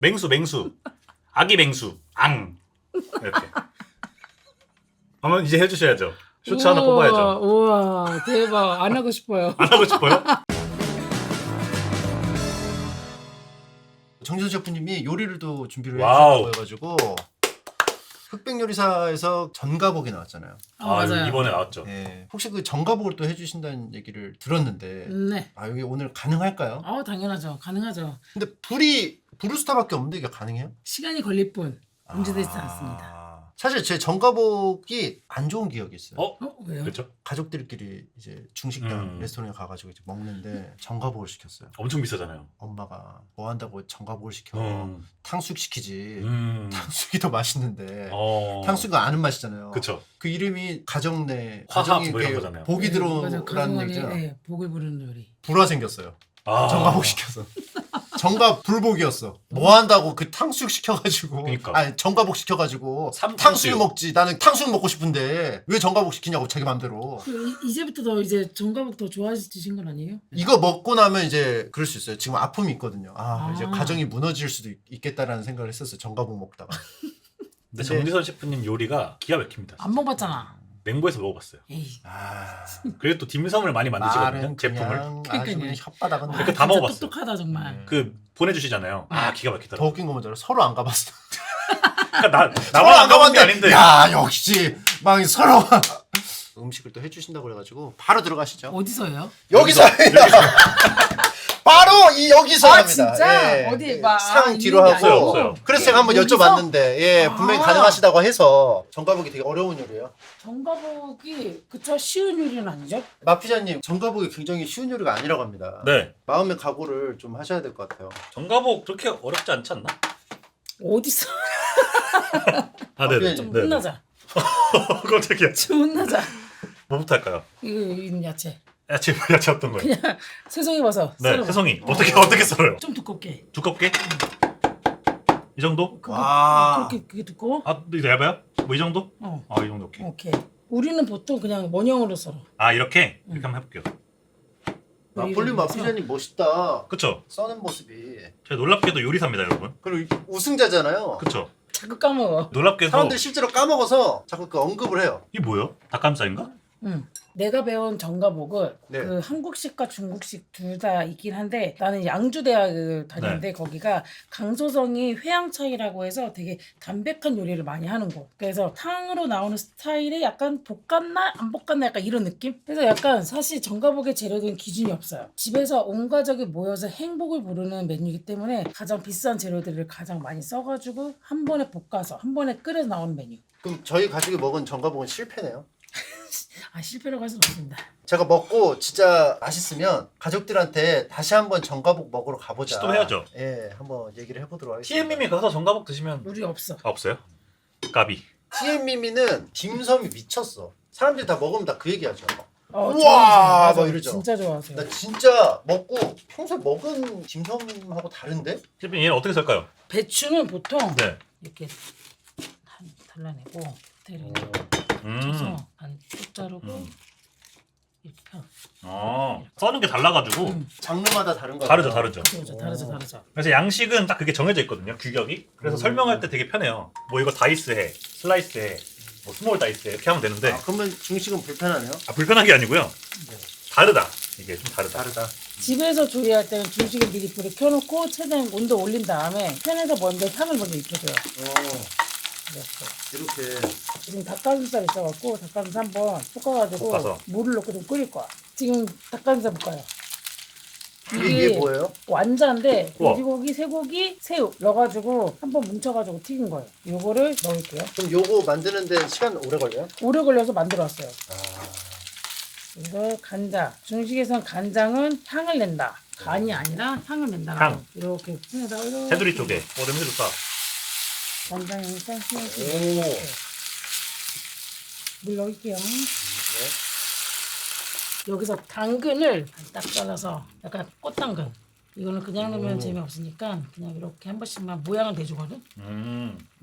맹수. 아기 맹수. 앙. 이렇게. 한번 이제 해주셔야죠. 쇼츠 하나 뽑아야죠. 우와 대박. 안 하고 싶어요. 안 하고 싶어요? 정지선 셰프님이 요리를 또 준비를 와우. 해주셨다고 해가지고 흑백요리사에서 전가복이 나왔잖아요. 맞아요. 이번에 나왔죠. 예. 혹시 그 전가복을 또 해주신다는 얘기를 들었는데 네. 여기 오늘 가능할까요? 당연하죠. 가능하죠. 근데 불이 브루스타밖에 없는데 이게 가능해요? 시간이 걸릴 뿐 문제되지 않습니다. 사실 제 전가복이 안 좋은 기억이 있어요. 왜요? 그렇죠. 가족들끼리 이제 중식당 레스토랑에 가가지고 이제 먹는데 전가복을 시켰어요. 엄청 비싸잖아요. 엄마가 뭐 한다고 전가복을 시켜? 탕수육 시키지. 탕수육이 더 맛있는데 탕수육은 아는 맛이잖아요. 그렇죠. 그 이름이 가정 내 화합 가정이 뭐 이런 이렇게 거잖아요. 복이 맞아. 들어오라는 가정안에, 얘기잖아. 네, 복을 부르는 요리. 불화 생겼어요. 전가복 시켜서. 전가 불복이었어. 뭐 한다고 그 탕수육 시켜가지고. 그러니까. 아니 전가복 시켜가지고 삼탕수육. 탕수육 먹지. 나는 탕수육 먹고 싶은데 왜 전가복 시키냐고 자기 맘대로. 이제부터 더 이제 전가복 더 좋아지신 건 아니에요? 이거 먹고 나면 이제 그럴 수 있어요. 지금 아픔이 있거든요. 이제 아. 가정이 무너질 수도 있겠다라는 생각을 했었어요. 전가복 먹다가. 근데 정지선 셰프님 요리가 기가 막힙니다. 안 먹어봤잖아. 맹고에서 먹어봤어요. 에이. 그리고 또 딤섬을 많이 만드시거든요. 말은 제품을. 그냥 아주 그냥 혓바닥은 그렇게 다 진짜 먹어봤어요. 똑똑하다 정말. 그 보내주시잖아요. 기가 더 막히더라고. 웃긴 거 뭔지 알아? 서로 안 가봤어. 그러니까 나만 안 가본 게 아닌데. 야 역시 막 서로 음식을 또 해주신다고 그래가지고 바로 들어가시죠. 어디서요? 여기서 바로 여기서 합니다. 진짜? 예. 어디 막 상 뒤로 있는 게 하고 아니고? 없어요. 그래서 제가 한번 여기서? 여쭤봤는데 분명히 아. 가능하시다고 해서 전가복이 되게 어려운 요리예요. 전가복이 그쵸 쉬운 요리는 아니죠? 마피자님 전가복이 굉장히 쉬운 요리가 아니라고 합니다. 네. 마음의 각오를 좀 하셔야 될 것 같아요. 정가복 그렇게 어렵지 않지 않나? 어디서? 네네. 좀 네. 혼나자. 깜짝이야. 좀 혼나자. 뭐부터 할까요? 이거 야채. 야채 어떤 거예요? 그냥 새송이 버섯. 네, 썰어. 세송이. 어떻게 썰어요? 좀 두껍게. 두껍게? 이 정도? 와. 그렇게 그게 두꺼워? 이거 얇아요? 뭐 이 정도? 어. 이 정도 오케이. 오케이. 우리는 보통 그냥 원형으로 썰어. 이렇게 한번 해볼게요. 나폴리 마피자님 멋있다. 그쵸? 써는 모습이. 제가 놀랍게도 요리사입니다, 여러분. 그리고 우승자잖아요. 그쵸? 자꾸 까먹어. 놀랍게도 사람들이 실제로 까먹어서 자꾸 그 언급을 해요. 이게 뭐예요? 닭가슴살인가? 응. 내가 배운 전가복은 네. 그 한국식과 중국식 둘 다 있긴 한데 나는 양주대학을 다녔는데 거기가 강소성이 회양차이라고 해서 되게 담백한 요리를 많이 하는 곳. 그래서 탕으로 나오는 스타일이 약간 볶았나 안 볶았나 약간 이런 느낌? 그래서 약간 사실 전가복의 재료들은 기준이 없어요. 집에서 온 가족이 모여서 행복을 부르는 메뉴이기 때문에 가장 비싼 재료들을 가장 많이 써가지고 한 번에 볶아서 한 번에 끓여서 나오는 메뉴. 그럼 저희 가족이 먹은 전가복은 실패네요. 실패라고 할 수는 없습니다. 제가 먹고 진짜 맛있으면 가족들한테 다시 한번 전가복 먹으러 가보자. 시도해야죠. 예, 한번 얘기를 해보도록 하겠습니다. TM님이 가서 정가복 드시면 우리 없어. 없어요? 까비. TM미미는 딤섬이 미쳤어. 사람들이 다 먹으면 다 그 얘기하죠. 우와, 우와, 막 이러죠. 진짜 좋아하세요. 나 진짜 먹고 평소에 먹은 딤섬하고 다른데? 셰프님 얘는 어떻게 썰까요? 배추는 보통 네. 이렇게 잘라내고 대를 음. 쳐서 반쭉 자르고 이렇게 펴. 써는 게 달라가지고 장르마다 다른가 다르죠, 봐요. 다르죠. 다르죠. 그래서 양식은 딱 그게 정해져 있거든요, 규격이. 그래서 설명할 때 되게 편해요. 뭐 이거 다이스해, 슬라이스해, 뭐 스몰 다이스해 이렇게 하면 되는데 그러면 중식은 불편하네요. 불편한 게 아니고요. 다르다. 이게 좀 다르다. 다르다. 집에서 조리할 때는 중식에 미리 불을 켜놓고 최대한 온도 올린 다음에 팬에서 먼저 향을 먼저 입혀줘요. 이렇게. 이렇게. 지금 닭가슴살 있어갖고 닭가슴살 한번 볶아가지고 볶아서. 물을 넣고 좀 끓일 거야. 지금 닭가슴살 볶아요. 이게 뭐예요? 완자인데 우와. 돼지고기, 쇠고기, 새우 넣어가지고 한번 뭉쳐가지고 튀긴 거예요. 요거를 넣을게요. 그럼 요거 만드는데 시간 오래 걸려요? 오래 걸려서 만들어왔어요. 그래서 간장. 중식에선 간장은 향을 낸다. 간이 아니라 향을 낸다. 향. 이렇게 팬에다 이렇게 테두리 쪽에. 냄새 좋다. 간장 향 오. 물 넣을게요. 여기서 당근을 딱 잘라서 약간 꽃당근. 이거는 그냥 넣으면 재미없으니까 그냥 이렇게 한 번씩만 모양을 내주거든.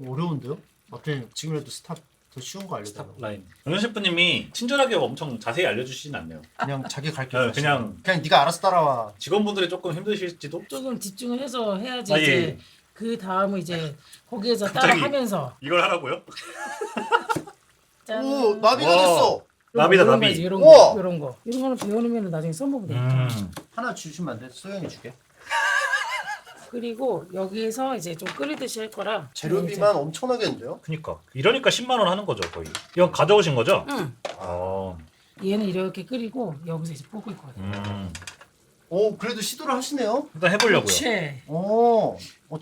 어려운데요? 어때? 지금이라도 스탑 더 쉬운 거 알려달라고. 라인. 영현 셰프님이 친절하게 엄청 자세히 알려주시진 않네요. 그냥 자기 갈 길. 그냥 네가 알아서 따라와. 직원분들이 조금 힘드실지도. 조금 집중을 해서 해야지 예. 이제 그 다음은 이제 거기에서 따라 갑자기 하면서 이걸 하라고요? 짠. 오 나비가 와. 됐어. 나비다, 이런 나비. 거지, 이런 우와. 거, 이런 거. 이런 거는 배워놓으면 나중에 써먹으면 되니까. 하나 주시면 안 돼? 소영이 주게. 그리고 여기서 이제 좀 끓이듯이 할 거라. 재료비만 엄청나겠는데요? 그니까 이러니까 10만 원 하는 거죠 거의. 이건 가져오신 거죠? 응. 어. 얘는 이렇게 끓이고 여기서 이제 볶을 거예요. 오 그래도 시도를 하시네요. 일단 해보려고요. 그렇지.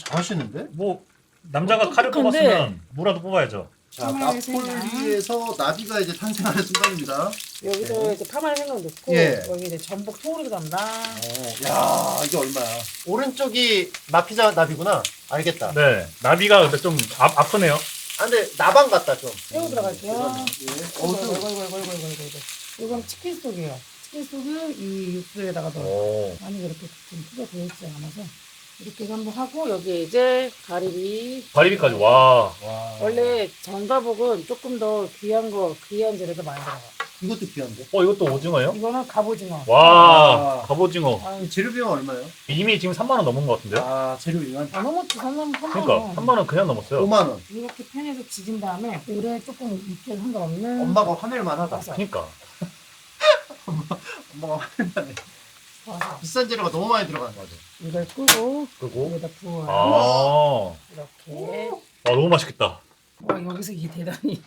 잘하시는데? 뭐 남자가 칼을 똑똑한데. 뽑았으면 무라도 뽑아야죠. 자 파마를 나폴리에서 나비가 이제 탄생하는 순간입니다. 여기서 이제 파마를 생각 넣고 예. 여기 이제 전복 통으로 담다. 야 이게 얼마야? 오른쪽이 마피자 나비구나. 알겠다. 네. 나비가 근데 좀 아프네요. 아 근데 나방 같다 좀. 새우 들어갈게요. 예. 이거 이건 치킨 스톡이에요. 치킨 스톡을 이 육수에다가 넣어. 오. 많이 그렇게 좀 크게 되어 있지 않아서 이렇게 한번 하고 여기에 이제 가리비. 가리비까지 와. 원래 전가복은 조금 더 귀한 재료가 많이 들어가. 이것도 귀한데. 이것도 오징어예요? 이거는 갑오징어. 와. 갑오징어. 아, 재료 비용 얼마예요? 이미 지금 3만 원 넘은 것 같은데요? 재료 비용 안 넘었지, 3만 그러니까 3만 원 그냥 넘었어요. 5만 원. 이렇게 팬에서 지진 다음에 오래 조금 익게 상관없는. 엄마가 화낼만 하다. 그래서 그러니까. 엄마가 화낼만 해. 와서 비싼 재료가 너무 많이 들어가는 거죠. 이걸 끄고 그리고 여기다 부어요. 아. 이렇게. 너무 맛있겠다. 와, 여기서 이게 대단히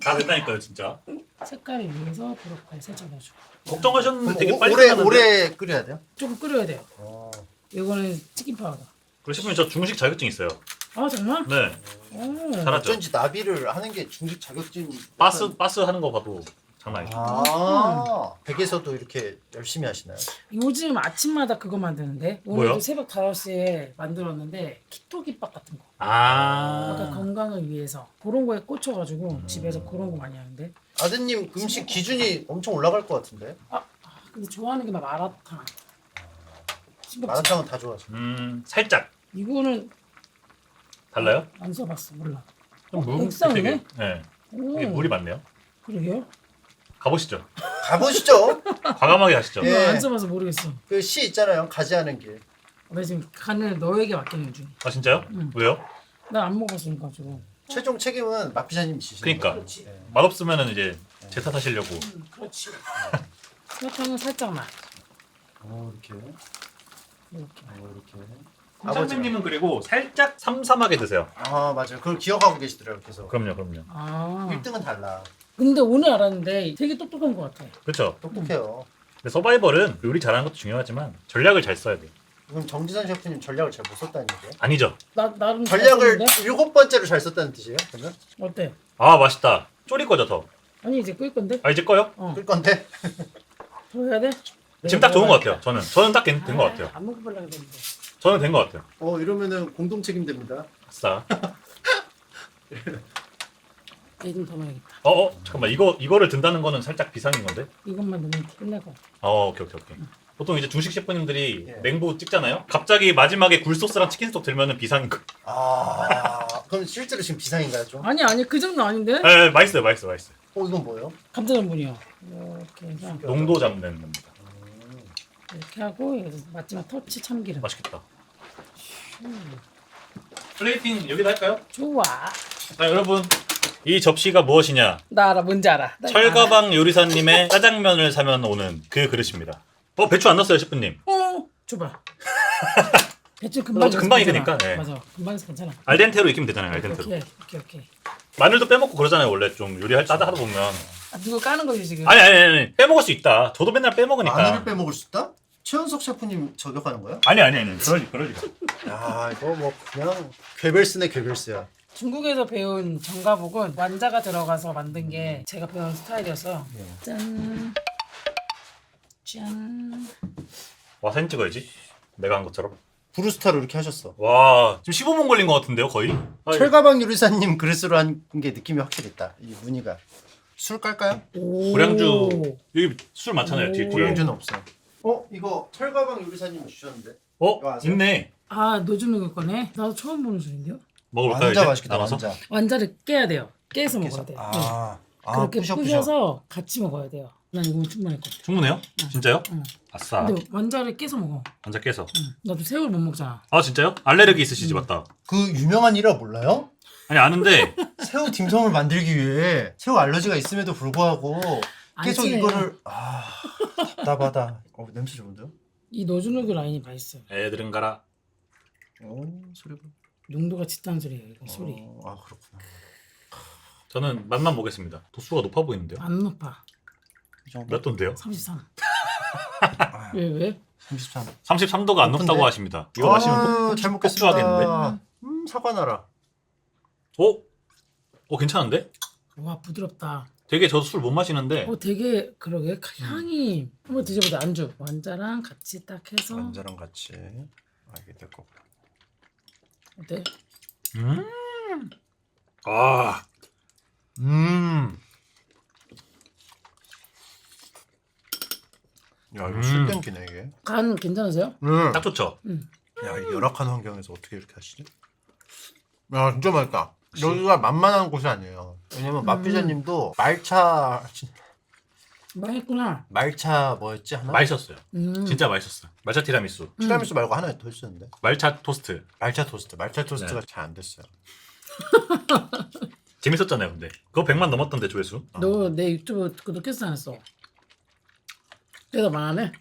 다 됐다니까요 진짜. 색깔을 위해서 브로콜리 살짝 넣어줘. 걱정하셨는데 되게 그럼 빨리 오래 끝났는데. 오래 끓여야 돼요? 조금 끓여야 돼요. 이거는 치킨 파우더. 그리고 셰프님 저 중식 자격증 있어요. 아, 정말? 네. 오. 잘하죠. 어쩐지 나비를 하는 게 중식 자격증. 바스 하는 거 봐도 장난 아니죠. 댁에서도 이렇게 열심히 하시나요? 요즘 아침마다 그거 만드는데 뭐요? 오늘도 새벽 5시에 만들었는데 키토김밥 같은 거. 아. 약간 건강을 위해서 그런 거에 꽂혀가지고 집에서 그런 거 많이 하는데. 아드님 음식 기준이 엄청 올라갈 것 같은데. 근데 좋아하는 게 막 마라탕. 싱겁지? 마라탕은 다 좋아하죠. 살짝 이거는 달라요? 안 써봤어, 몰라. 좀 옥상이네? 되게, 네. 오. 되게 물이 많네요. 그러게요? 가보시죠. 가보시죠. 과감하게 하시죠. 예. 안 써봐서 모르겠어. 그 시 있잖아요. 가지 않은 길. 나 지금 간을 너에게 맡기는 중이야. 아 진짜요? 응. 왜요? 나 안 먹었으니까 지금. 최종 책임은 마피자님 지시는 그러니까 그렇지. 거예요. 맛없으면은 이제 제 탓하시려고. 그렇지. 설탕은 살짝만. 이렇게. 이렇게. 이렇게. 콩상님은 그리고 살짝 삼삼하게 드세요. 맞아요. 그걸 기억하고 계시더라고요. 계속. 그럼요. 아. 1등은 달라. 근데 오늘 알았는데 되게 똑똑한 것 같아. 그렇죠. 똑똑해요. 근데 서바이벌은 요리 잘하는 것도 중요하지만 전략을 잘 써야 돼요. 그럼 정지선 셰프님 전략을 잘 못 썼다는 얘기예요? 아니죠? 나름 전략을 잘 썼는데? 7번째로 잘 썼다는 뜻이에요? 그러면? 어때? 아 맛있다. 졸일 거죠 더. 아니 이제 끌 건데? 아 이제 꺼요? 끌 건데? 더 해야 돼? 지금 딱 좋은 것 같아요. 저는 딱 된 것 같아요. 안 먹어보려고 했는데. 저는 된 것 같아요. 이러면은 공동 책임됩니다. 아싸. 얘 좀 더 넣어야겠다. 잠깐만 이거를 든다는 거는 살짝 비상인 건데. 이것만 넣으면 끝날 것 같아. 오케이. 보통 이제 중식 셰프님들이 예. 냉부 찍잖아요. 갑자기 마지막에 굴소스랑 치킨 스톡 들면은 비상인 거. 그럼 실제로 지금 비상인가요 좀? 아니 그 정도 아닌데? 네, 맛있어요. 이건 뭐예요? 감자 전분이요. 이렇게 해서 농도 잡는 겁니다. 이렇게 하고 여기서 마지막 터치 참기름. 맛있겠다. 플레이팅 여기다 할까요? 좋아. 자 여러분 이 접시가 무엇이냐? 나 알아, 뭔지 알아. 나 알아. 철가방 요리사님의 짜장면을 사면 오는 그 그릇입니다. 배추 안 넣었어요 셰프님. 줘봐. 배추 금방 어차피 금방 익어서 익으니까, 괜찮아. 네. 맞아, 금방 익어서 괜찮아. 알덴테로 익히면 되잖아요. 알덴테로. 오케이. 마늘도 빼먹고 그러잖아요. 원래 좀 요리할 따다 하다 보면. 누가 까는 거지 지금? 아니 빼먹을 수 있다. 저도 맨날 빼먹으니까. 마늘을 빼먹을 수 있다? 최현석 셰프님 저격하는 거야? 아니. 그러지. 이거 뭐 그냥 괴벨스네 괴벨스야. 중국에서 배운 정가복은 완자가 들어가서 만든 게 제가 배운 스타일이었어요. 짠. 와 사진 찍어야지. 내가 한 것처럼. 브루스타로 이렇게 하셨어. 와 지금 15분 걸린 것 같은데요 거의? 철가방 요리사님 그릇으로 한 게 느낌이 확실히 있다. 이 무늬가. 술 깔까요? 고량주 여기 술 많잖아요. 뒤에. 고량주는 없어. 이거 철가방 요리사님 주셨는데. 이거 아세요? 있네. 너 주는 거 거네? 나도 처음 보는 술인데요? 먹어볼까요? 완자 이제? 맛있겠다. 나눠서? 완자. 완자를 깨야 돼요. 깨서 먹어야 돼요. 네. 그렇게 부셔. 부셔서 같이 먹어야 돼요. 난 이거면 충분했거든. 충분해요? 진짜요? 응. 아싸. 근데 완자를 깨서 먹어. 완자 깨서. 응. 나도 새우를 못 먹잖아. 아 진짜요? 알레르기 있으시지 맞다. 그 유명한 일화 몰라요? 아니 아는데 새우 딤섬을 만들기 위해 새우 알러지가 있음에도 불구하고 안 계속 친해요. 이거를 답답하다. 냄새 좋은데요? 이 노즈누그 라인이 맛있어요. 애들은 가라. 오 소리가. 농도가 짙다는 소리예요. 이거 소리. 아 그렇구나. 저는 맛만 보겠습니다. 도수가 높아 보이는데요? 안 높아. 이 정도. 몇 도인데요? 33. 아, 왜? 33. 33도가 안 높다고 높은데? 하십니다. 이거 마시면 잘 폭주하겠는데? 먹겠습니다. 사과 나라. 오? 괜찮은데? 와 부드럽다. 되게 저도 술 못 마시는데 되게 그러게 향이 한번 드셔보자. 안주 완자랑 같이 딱 해서 완자랑 같이 이게 될 거고. 어때? 아 야 이거 술 땡기네 이게. 간 괜찮으세요? 딱 좋죠? 야, 이 열악한 환경에서 어떻게 이렇게 하시지? 야, 진짜 맛있다. 여기가 만만한 곳이 아니에요. 왜냐면 맛피자님도 맛있구나. 뭐였지 하나? 맛있었어요. 진짜 맛있었어요. 말차 티라미수, 티라미수 말고 하나 더 있었는데. 말차 토스트. 말차 토스트가 네. 잘 안 됐어요. 재밌었잖아요 근데. 그거 100만 넘었던데 조회수. 너 내 유튜브 구독했어 안 했어? 대답 안 하네?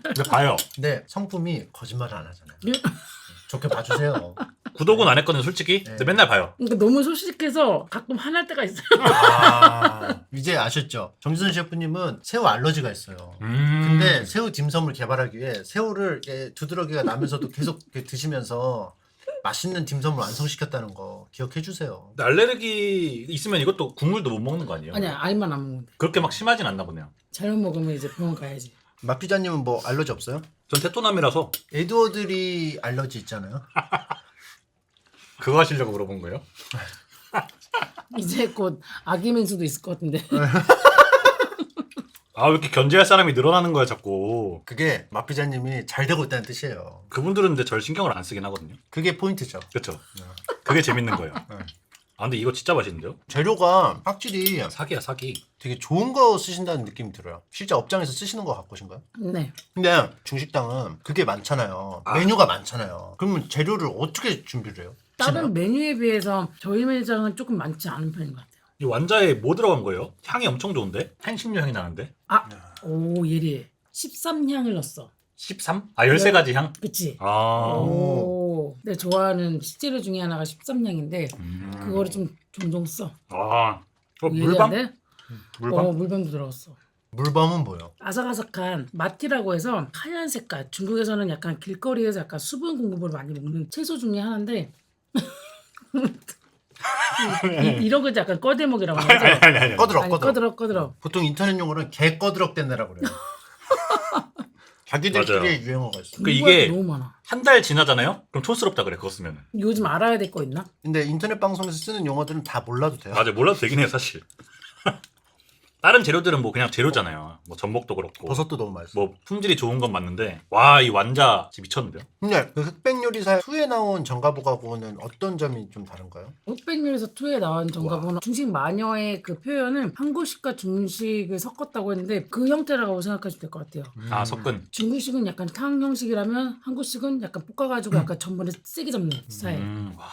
근데 봐요. 근데 성품이 거짓말을 안 하잖아요. 예? 좋게 봐주세요. 구독은 안 했거든요 솔직히. 근데 맨날 봐요. 그러니까 너무 솔직해서 가끔 화날 때가 있어요. 이제 아셨죠? 정지선 셰프님은 새우 알러지가 있어요. 근데 근데 새우 딤섬을 개발하기 위해 새우를 두드러기가 나면서도 계속 이렇게 드시면서 맛있는 딤섬을 완성시켰다는 거 기억해 주세요. 알레르기 있으면 이것도 국물도 못 먹는 거 아니에요? 아니야 알만 안 먹는데. 그렇게 막 심하진 않나 보네요. 잘못 먹으면 이제 병원 가야지. 맛피자님은 뭐 알러지 없어요? 전 테토남이라서 에드워드리 알러지 있잖아요. 그거 하시려고 물어본 거예요? 이제 곧 아기 맹수도 있을 것 같은데. 아 왜 이렇게 견제할 사람이 늘어나는 거야 자꾸. 그게 맛피자님이 잘 되고 있다는 뜻이에요. 그분들은 근데 절 신경을 안 쓰긴 하거든요. 그게 포인트죠. 그렇죠. 그게 재밌는 거예요. 아 근데 이거 진짜 맛있는데요? 재료가 확실히 사기야 사기. 되게 좋은 거 쓰신다는 느낌이 들어요. 실제 업장에서 쓰시는 거 갖고신가요? 네. 근데 중식당은 그게 많잖아요. 메뉴가 많잖아요. 그러면 재료를 어떻게 준비를 해요? 다른 메뉴에 비해서 저희 매장은 조금 많지 않은 편인 것 같아요. 이 완자에 뭐 들어간 거예요? 향이 엄청 좋은데? 향신료 향이 나는데? 오 예리해. 13향을 넣었어. 13? 아 13가지 향? 그치? 아 오. 내가 좋아하는 식재료 중에 하나가 13향인데 그거를 좀 종종 써. 아 물방? 예리한데? 물방? 물방도 들어갔어. 물범은 뭐예요? 아삭아삭한 마티라고 해서 하얀 색깔. 중국에서는 약간 길거리에서 약간 수분 공급을 많이 먹는 채소 중에 하나인데 이런 거 약간 꺼대먹이라고 하죠. 아니. 꺼들어. 보통 인터넷 용어로는 개 꺼드럭댄네라고 그래요. 자기들끼리 유행어가 있어. 그 이게 너무 많아. 한 달 지나잖아요? 그럼 촌스럽다 그래 그거 쓰면은. 요즘 알아야 될 거 있나? 근데 인터넷 방송에서 쓰는 용어들은 다 몰라도 돼요. 맞아 몰라도 되긴 해요 사실. 다른 재료들은 뭐 그냥 재료잖아요. 뭐 전복도 그렇고 버섯도 너무 맛있어. 뭐 품질이 좋은 건 맞는데 와 이 완자 진짜 미쳤는데요? 근데 그 흑백 요리사 2에 나온 정가보가고는 어떤 점이 좀 다른가요? 흑백요리사 2에 나온 정가보는 중식 마녀의 그 표현은 한국식과 중식을 섞었다고 했는데 그 형태라고 생각하시면 될 것 같아요. 아 섞은. 중국식은 약간 탕 형식이라면 한국식은 약간 볶아가지고 약간 전분에 세게 잡는 스타일. 와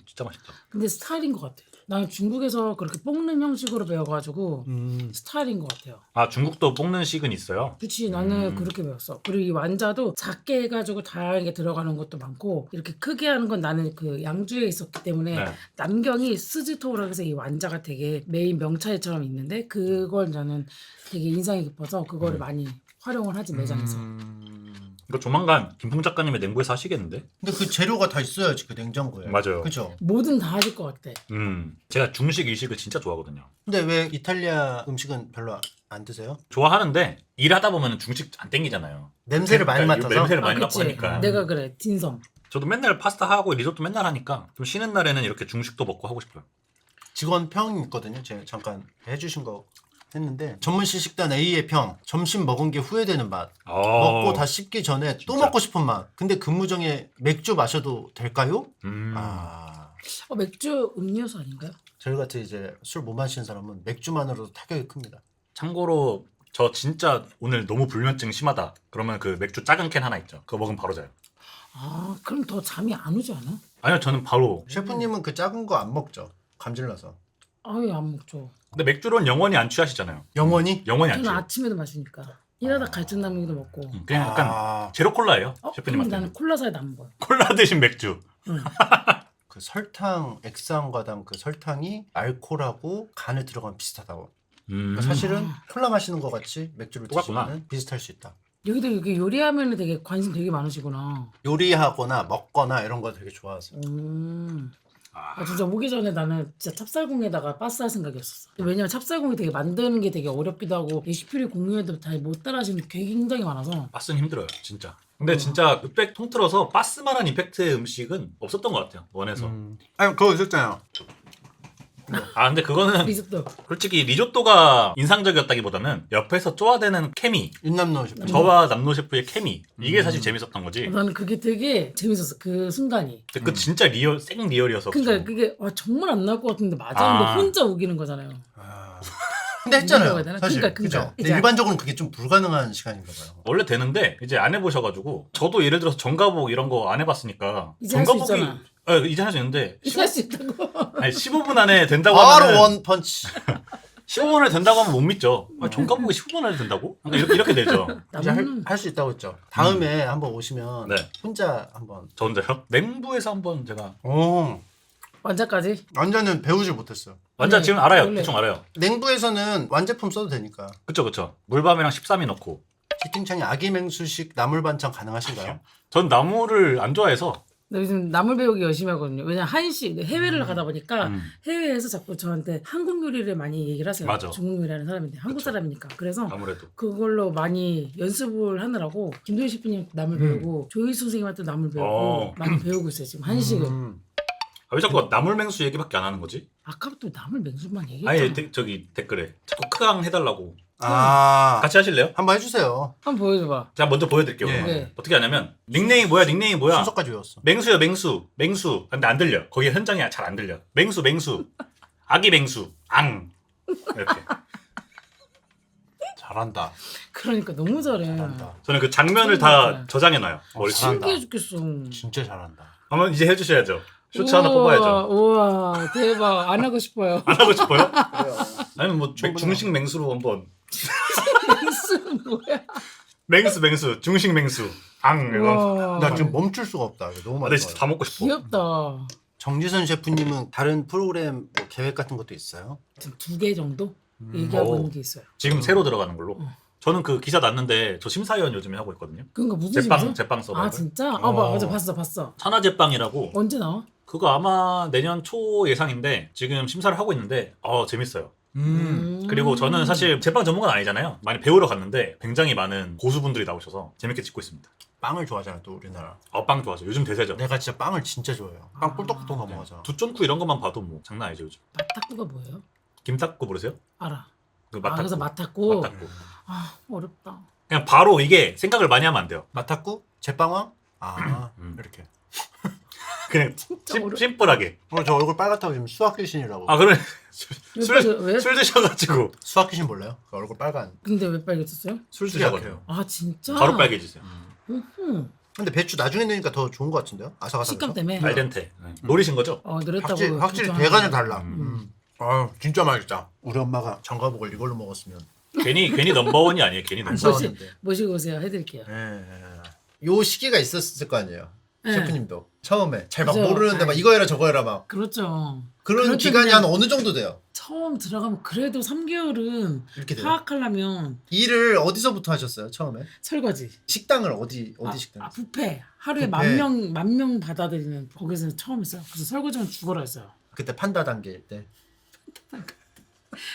진짜 맛있다. 근데 스타일인 것 같아. 나는 중국에서 그렇게 볶는 형식으로 배워가지고 스타일인 것 같아요. 아 중국도 볶는 식은 있어요? 그치 나는 그렇게 배웠어. 그리고 이 완자도 작게 해가지고 다양하게 들어가는 것도 많고 이렇게 크게 하는 건 나는 그 양주에 있었기 때문에 네. 남경이 스즈토우라고 해서 이 완자가 되게 메인 명차에처럼 있는데 그걸 나는 되게 인상이 깊어서 그거를 많이 활용을 하지 매장에서. 이거 조만간 김풍 작가님의 냉부에서 하시겠는데? 근데 그 재료가 다 있어야지 그 냉장고에. 맞아요. 그죠? 뭐든 다 하실 것 같아. 제가 중식 일식을 진짜 좋아하거든요. 근데 왜 이탈리아 음식은 별로 안 드세요? 좋아하는데 일하다 보면 중식 안 땡기잖아요. 냄새를 많이 그러니까 맡아서? 냄새를 많이 그치? 맡고 하니까. 내가 그래 딘섬. 저도 맨날 파스타 하고 리조또 맨날 하니까 좀 쉬는 날에는 이렇게 중식도 먹고 하고 싶어요. 직원 평이 있거든요. 제가 잠깐 해주신 거 했는데 전문식 식단 A의 평. 점심 먹은 게 후회되는 맛. 먹고 다 씹기 전에 또 진짜? 먹고 싶은 맛. 근데 근무 중에 맥주 마셔도 될까요? 맥주 음료수 아닌가요? 저희 같이 이제 술 못 마시는 사람은 맥주만으로도 타격이 큽니다. 참고로 저 진짜 오늘 너무 불면증 심하다. 그러면 그 맥주 작은 캔 하나 있죠. 그거 먹으면 바로 자요. 아 그럼 더 잠이 안 오지 않아? 아니요, 저는 바로. 셰프님은 그 작은 거 안 먹죠? 감질나서. 아예 안 먹죠. 근데 맥주로는 영원히 안 취하시잖아요. 영원히? 영원히 안 저는 취해요. 아침에도 마시니까 일하다 갈증나무기도 먹고. 그냥 약간 제로 콜라예요. 그럼 셰프님한테. 나는 콜라 사이다 안 먹어요. 콜라 대신 맥주. 응. 그 설탕 액상과당 그 설탕이 알코올하고 간에 들어가면 비슷하다고. 그러니까 사실은 콜라 마시는 거 같이 맥주를 똑같구나. 드시면 비슷할 수 있다. 여기도 이렇게 요리하면 되게 관심 되게 많으시구나. 요리하거나 먹거나 이런 거 되게 좋아하세요. 아 진짜 오기 전에 나는 진짜 찹쌀공에다가 빠스 할 생각이었었어. 왜냐면 찹쌀공이 되게 만드는 게 되게 어렵기도 하고 레시피를 공유해도 잘 못 따라하시는 게 굉장히 많아서. 바스는 힘들어요, 진짜. 근데 진짜 흑백 통틀어서 바스만한 임팩트의 음식은 없었던 것 같아요. 원에서. 아니 그거 있었잖아요. 아 근데 그거는 리조또. 솔직히 리조또가 인상적이었다기보다는 옆에서 쪼아대는 케미, 윤남노 셰프. 저와 남노 셰프의 케미, 이게 사실 재밌었던 거지. 나는 그게 되게 재밌었어. 그 순간이. 근데 그 진짜 리얼, 생 리얼이어서. 그러니까 그게 와 정말 안 나올 것 같은데 맞아. 아. 근데 혼자 우기는 거잖아요. 근데 했잖아요. 뭐라고 해야 되나? 사실 그러니까. 그죠. 근데 이제 일반적으로는 그게 좀 불가능한 시간인가 봐요. 원래 되는데 이제 안 해보셔가지고 저도 예를 들어서 전가복 이런 거 안 해봤으니까 이제 할수 있잖아. 이제 할 수 있는데 이제 할 수 있다고. 아니, 15분 안에 된다고 바로 하면 원 펀치. 15분 안에 된다고 하면 못 믿죠. 전가복이 15분 안에 된다고? 그러니까 이렇게 되죠. 이제 나는 할 수 있다고 했죠. 다음에 한번 오시면 네. 혼자 한번. 저 혼자요? 맹부에서 한번 제가 오. 완자까지. 완자는 배우질 못했어요. 완전 네, 지금 알아요. 원래. 대충 알아요. 냉부에서는 완제품 써도 되니까. 그쵸. 물밤이랑 13이 넣고. 채팅창에 아기 맹수식 나물 반찬 가능하신가요? 전 나무를 안 좋아해서 나 요즘 나물 배우기 열심히 하거든요. 왜냐 한식 해외를 나가다 보니까 음. 해외에서 자꾸 저한테 한국 요리를 많이 얘기를 하세요. 맞아. 중국 요리하는 사람인데 한국 그쵸. 사람이니까. 그래서 아무래도 그걸로 많이 연습을 하느라고 김도희 셰프님 나물 배우고 조희 선생님한테 나물 배우고 어. 많이 배우고 있어요 지금 한식을. 왜 자꾸 나물맹수 얘기밖에 안 하는 거지? 아까부터 나물 맹수만 얘기했잖아. 아니 저기 댓글에 자꾸 크강 해달라고. 아. 같이 하실래요? 한번 해주세요. 한번 보여줘봐. 제가 먼저 보여드릴게요. 예. 그러면. 네. 어떻게 하냐면 닉네임이 뭐야? 순서까지 외웠어. 맹수요 맹수. 근데 안 들려. 거기 현장이 잘 안 들려. 맹수. 아기 맹수. 앙. 이렇게. 잘한다. 그러니까 너무 잘해. 잘한다. 저는 그 장면을 다 저장해놔요. 머릿속에. 잘한다. 신기해 죽겠어. 진짜 잘한다. 한번 이제 해주셔야죠. 쇼츠 하나 뽑아야죠. 우와 대박. 안 하고 싶어요. 안 하고 싶어요? 그래요. 아니면 뭐 충분해요. 중식 맹수로 한번. 맹수는 뭐야? 맹수. 중식 맹수. 앙. 이거. 우와. 나 지금 멈출 수가 없다. 이거 너무 아, 많이 근데 진짜 좋아요. 다 먹고 싶어. 귀엽다. 정지선 셰프님은 다른 프로그램 뭐 계획 같은 것도 있어요? 지금 2개 정도 얘기하고 오. 있는 게 있어요. 지금 새로 들어가는 걸로. 저는 그 기사 났는데 저 심사위원 요즘에 하고 있거든요. 그러니까 무슨 심사? 제빵 서버. 아 진짜? 아 어. 맞아 봤어. 천하제빵이라고. 언제 나와? 그거 아마 내년 초 예상인데 지금 심사를 하고 있는데 재밌어요. 그리고 저는 사실 제빵 전문가는 아니잖아요. 많이 배우러 갔는데 굉장히 많은 고수분들이 나오셔서 재밌게 찍고 있습니다. 빵을 좋아하잖아 또 우리나라. 빵 좋아하죠. 요즘 대세죠. 내가 진짜 빵을 진짜 좋아해요. 빵 꿀떡꿀떡 넘어가잖아. 두쫀쿠 이런 것만 봐도 뭐 장난 아니죠 요즘. 맛탁구가 뭐예요? 김탁구 모르세요? 알아. 그 아 그래서 맛탁구. 맛탁구. 아 어렵다. 그냥 바로 이게 생각을 많이 하면 안 돼요. 마타쿠? 제빵왕? 아 이렇게. 그냥 어려워. 심플하게. 저 얼굴 빨갛다고 지금 수학 귀신이라고. 아 그래 왜? 술 드셔가지고 수학 귀신 몰라요? 그 얼굴 빨간. 근데 왜 빨개졌어요? 술 술이 드셔가지고 약해요. 아 진짜? 바로 빨개지세요. 근데 배추 나중에 넣으니까 더 좋은 것 같은데요? 아삭아삭해서. 식감 때문에. 알덴테. 노리신 거죠? 확실히 노렸다고. 걱정하는 대가는 거야. 달라. 아 진짜 맛있다. 우리 엄마가 전가복을 이걸로 먹었으면 괜히 넘버원이 아니에요. 괜히 안 넘버원. 싸웠는데. 모시고 오세요. 해드릴게요. 요 시기가 있었을 거 아니에요. 네. 셰프님도 처음에 잘 막 그죠. 모르는데 막 이거 해라 저거 해라 막 그렇죠. 그런 그럴 기간이 때는 한 어느 정도 돼요. 처음 들어가면 그래도 3개월은 이렇게 돼요. 파악하려면 일을 어디서부터 하셨어요? 처음에 설거지. 식당을 어디 식당? 뷔페. 하루에 뷔페. 만 명 받아들이는 거기서 처음 했어요. 그래서 설거지만 죽어라 했어요. 그때 판다 단계일 때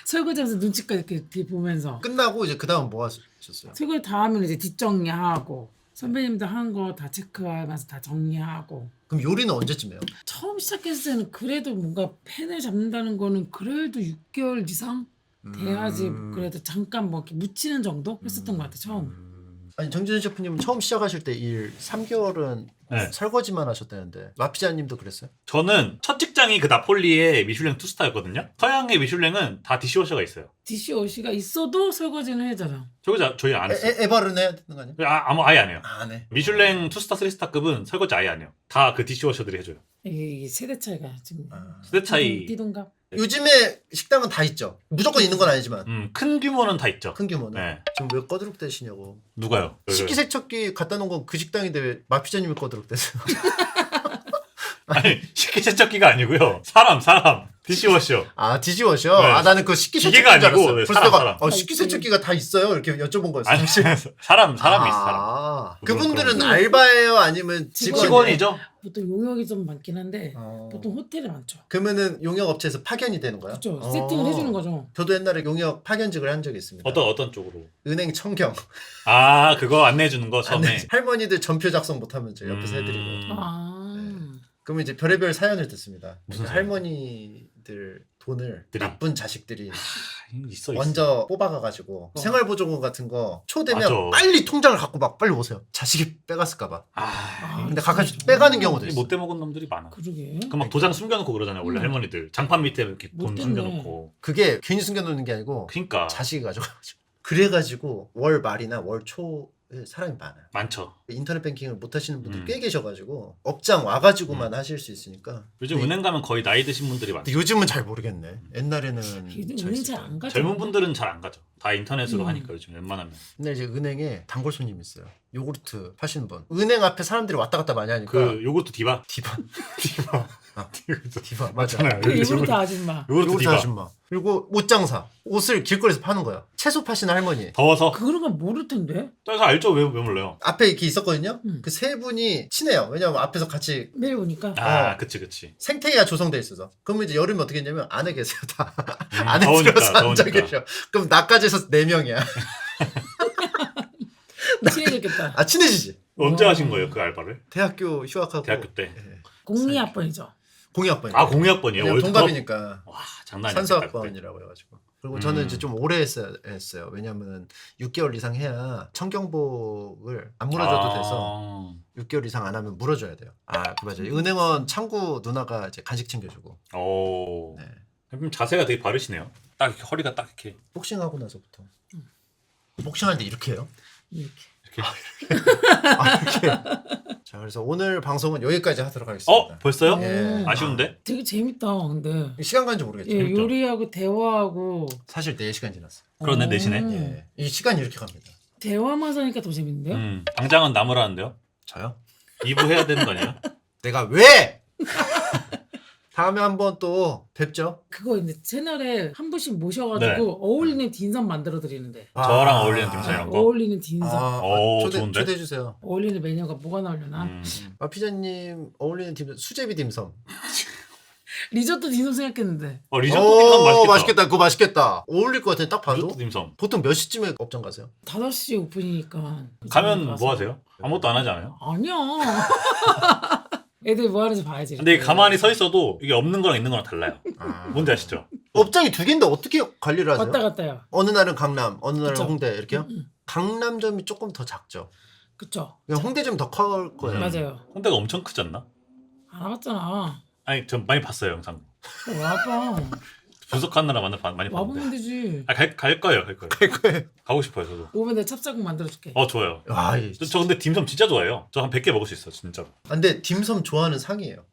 설거지하면서 눈치까지 이렇게 뒤에 보면서 끝나고 이제 그 다음 뭐 하셨어요? 설거지 다 하면 이제 뒷정리하고 선배님들 한 거 다 체크하면서 다 정리하고. 그럼 요리는 언제쯤 해요? 처음 시작했을 때는 그래도 뭔가 팬을 잡는다는 거는 그래도 6개월 이상 돼야지 그래도 잠깐 뭐 이렇게 묻히는 정도 했었던 것 같아 처음. 아니 정준현 셰프님은 처음 시작하실 때 일 3개월은 네. 설거지만 하셨다는데 마피자님도 그랬어요? 저는 첫 직장이 그 나폴리의 미슐랭 투스타였거든요. 서양의 미슐랭은 다 디시워셔가 있어요. 디시워시가 있어도 설거지는 해잖아. 저희 안 했어요. 에바르는 해야 되는 거 아니에요? 아예 안 해요. 안 해. 미슐랭 투스타 3스타급은 설거지 아예 안 해요. 다 그 디시워셔들이 해줘요. 이게 세대 차이가 지금 세대 차이. 띠동갑. 요즘에 식당은 다 있죠. 무조건 있는 건 아니지만 큰 규모는 다 있죠. 큰 규모는. 네. 지금 왜 꺼드럭대시냐고. 누가요? 식기세척기 갖다 놓은 건 그 식당인데 왜 마피자님이 꺼드럭대세요? 아니 식기세척기가 아니고요. 사람 디시워셔. 아 디시워셔? 네. 아 나는 그 식기세척기인 기계가 줄 아니고, 알았어요. 네, 벌써 사람, 내가 사람. 식기세척기가 다 있어요? 이렇게 여쭤본 거였어요. 아니 사람이 있어 사람. 그분들은 그럼. 알바예요? 아니면 직원이에요? 직원이죠. 보통 용역이 좀 많긴 한데 어. 보통 호텔에 많죠. 그러면은 용역 업체에서 파견이 되는 거야? 그렇죠. 세팅을 해주는 거죠. 저도 옛날에 용역 파견직을 한 적이 있습니다. 어떤 쪽으로? 은행 청경. 아 그거 안내해 주는 거 처음에. 할머니들 전표 작성 못하면 저 옆에서 해드리고. 아. 그러면 이제 별의별 사연을 듣습니다. 무슨 그러니까 사연? 할머니들 돈을 나쁜 자식들이 있어. 먼저 뽑아가가지고 생활보조금 같은 거 초되면 맞아. 빨리 통장을 갖고 막 빨리 오세요. 자식이 빼갔을까봐. 근데 가끔씩 빼가는 경우도 있어. 못돼 먹은 놈들이 많아. 그러게. 그 막 도장 숨겨놓고 그러잖아요. 원래 할머니들 장판 밑에 이렇게 돈 못됐네. 숨겨놓고. 그게 괜히 숨겨놓는 게 아니고 그러니까 자식이 가져가가지고. 그래가지고 월 말이나 월 초에 사람이 많아요. 많죠. 인터넷 뱅킹을 못 하시는 분들 꽤 계셔가지고 업장 와가지고만 하실 수 있으니까. 요즘 은행 가면 거의 나이 드신 분들이 근데 많죠. 요즘은 잘 모르겠네. 옛날에는 은행 잘 안 가죠. 젊은 분들은 잘 안 가죠. 다 인터넷으로 하니까 요즘 웬만하면. 근데 이제 은행에 단골 손님 있어요. 요구르트 파시는 분. 은행 앞에 사람들이 왔다 갔다 많이 하니까. 그 요거트 디바. 디바. 디바. 디바 맞아. 맞잖아요. 요구르트 아줌마. 요거트 요구르트 디바. 아줌마. 그리고 옷장사. 옷을 길거리에서 파는 거야. 채소 파시는 할머니. 더워서. 그런 건 모를 텐데. 그래서 알죠. 왜 몰라요? 앞에 이렇게 있었거든요. 음. 그 세 분이 친해요. 왜냐면 앞에서 같이 매일 보니까. 그치. 생태계가 조성돼 있어서. 그러면 이제 여름에 어떻게 했냐면 안에 계세요 다. 안에 더우니까, 들어서 앉아 더우니까. 계셔. 그럼 나까지 해서 4명이야. 친해졌겠다. 아 친해지지. 언제 하신 거예요 그 알바를? 대학교 휴학하고. 대학교 때. 예. 공리학번이죠. 공이학번이. 공이학번이에요. 왜냐면 동갑이니까. 와 장난 아니야. 산수학번이라고 해가지고. 그리고 저는 이제 좀 오래 했어요. 왜냐면 6개월 이상 해야 청경복을 안 물어줘도 돼서 6개월 이상 안 하면 물어줘야 돼요. 그 맞아요. 은행원 창구 누나가 이제 간식 챙겨주고. 오. 네. 그럼 자세가 되게 바르시네요. 딱 이렇게 허리가 딱 이렇게. 복싱하고 나서부터. 복싱할 때 이렇게 해요? 이렇게. 이렇게. 자, 그래서 오늘 방송은 여기까지 하도록 하겠습니다. 벌써요? 예. 아쉬운데? 되게 재밌다. 근데 시간 간지 모르겠죠. 예, 요리하고 대화하고 사실 4시간 지났어. 그러네 어. 내신에. 예. 이 시간이 이렇게 갑니다. 대화만 하니까 더 재밌는데요? 당장은 나무라는데요? 저요? 2부 해야 되는 거 아니에요? 내가 왜? 다음에 한번 또 뵙죠. 그거 이제 채널에 한 분씩 모셔가지고 네. 어울리는 딘섬 만들어 드리는데 저랑 어울리는 딤섬 이런 거? 어울리는 딘섬 좋은데? 초대해 주세요. 어울리는 메뉴가 뭐가 나오려나? 피자님 어울리는 딤섬 수제비 딤섬. 리조또 딘섬 생각했는데 리조또 딤섬 맛있겠다. 맛있겠다. 그거 맛있겠다. 어울릴 것 같아. 딱 봐도. 리조또 딤섬. 보통 몇 시쯤에 업장 가세요? 5시 오픈이니까 가면 뭐 하세요? 아무것도 안 하지 않아요? 아니야. 애들 뭐 하는지 봐야지. 근데 이게 가만히 서 있어도 이게 없는 거랑 있는 거랑 달라요. 뭔지 아시죠? 업장이 2개인데 어떻게 관리를 하세요? 왔다 갔다요. 어느 날은 강남, 어느 날은 그쵸. 홍대 이렇게요? 강남점이 조금 더 작죠. 그쵸. 그냥 홍대점이 더 클 거예요. 맞아요. 홍대가 엄청 크지 않나? 안 와봤잖아. 아니 전 많이 봤어요 영상. 와봐. 분석하느라 많이 와보면 봤는데. 되지. 갈 거예요. 갈 거예요. 가고 싶어요 저도. 오면 내가 찹쌀국 만들어줄게. 좋아요. 저 근데 딤섬 진짜 좋아해요. 저 한 100개 먹을 수 있어요 진짜로. 근데 딤섬 좋아하는 상이에요.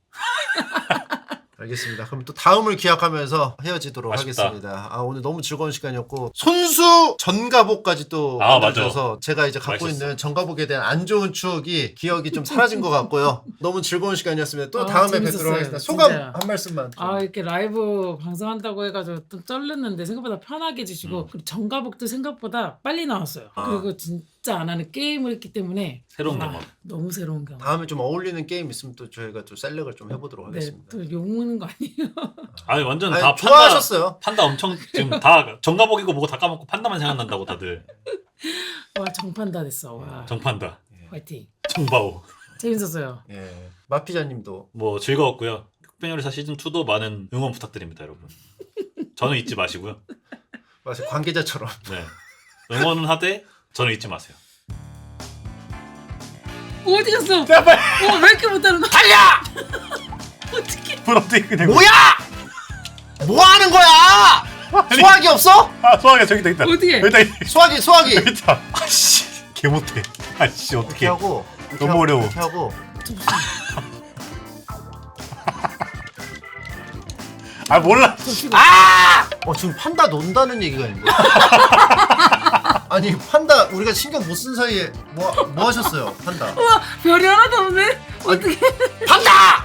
알겠습니다. 그럼 또 다음을 기약하면서 헤어지도록 아쉽다. 하겠습니다. 오늘 너무 즐거운 시간이었고 손수 전가복까지 또 만들어줘서 제가 이제 갖고 맛있었어. 있는 전가복에 대한 안 좋은 기억이 좀 사라진 것 같고요. 너무 즐거운 시간이었습니다. 또 다음에 재밌었어요. 뵙도록 하겠습니다. 소감 진짜. 한 말씀만. 좀. 이렇게 라이브 방송한다고 해가지고 좀 쩔렸는데 생각보다 편하게 해주시고 그리고 정가복도 생각보다 빨리 나왔어요. 그리고 진짜 안 하는 게임을 했기 때문에 새로운 경험. 너무 새로운 경험. 다음에 좀 어울리는 게임 있으면 또 저희가 또 셀렉을 좀 해보도록 네, 하겠습니다. 또 욕먹는 거 아니에요? 완전 아니, 다 좋아하셨어요. 판다 엄청 지금 다 정가복이고 뭐고 다 까먹고 판다만 생각난다고 다들. 와 정판다 됐어. 와 정판다. 화이팅. 정바오. 재밌었어요. 예, 마피자님도 뭐 즐거웠고요. 흑백요리사 시즌 2도 많은 응원 부탁드립니다 여러분. 저는 잊지 마시고요. 관계자처럼 네. 응원은 하되 저는 잊지 마세요. 어디 갔어? 제발 왜 이렇게 못하는 거야? 달려! 어떻게? 브로테이크 되고. 뭐야? 뭐 하는 거야? 아니. 수학이 없어? 아 소화기 저기 있다. 어떻게? 여기다 여기 수학이. 있다. 아씨 개 못해. 아씨 이렇게 어떻게? 하고 이렇게 너무 하고, 어려워. 이렇게 하고 아 몰라. 아! 지금 판다 논다는 얘기가 있는데. 아니 판다 우리가 신경 못 쓴 사이에 뭐 하셨어요 판다? 우와 별이 하나도 없네. 어떻게? 판다!